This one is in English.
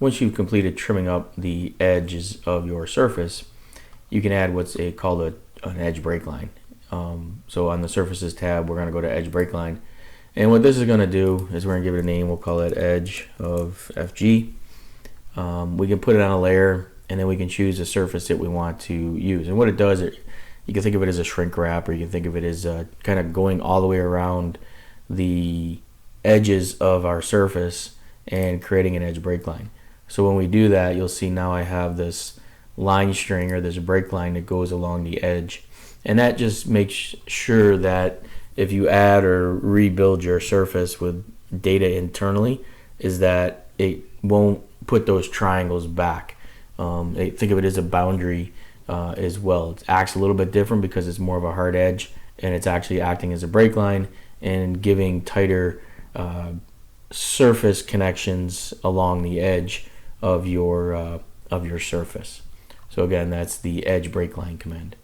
once you've completed trimming up the edges of your surface, you can add what's called an edge breakline. So on the surfaces tab, we're going to go to edge breakline, and what this is going to do is we're going to give it a name. We'll call it edge of FG. We can put it on a layer, and then we can choose a surface that we want to use. And what it does, you can think of it as a shrink wrap, or you can think of it as kind of going all the way around the edges of our surface and creating an edge breakline. So when we do that, you'll see now I have this line string, or this break line that goes along the edge, and that just makes sure that if you add or rebuild your surface with data internally, is that it won't put those triangles back. Think of it as a boundary as well. It acts a little bit different because it's more of a hard edge, and it's actually acting as a break line and giving tighter surface connections along the edge of your surface. So again, that's the edge breakline command.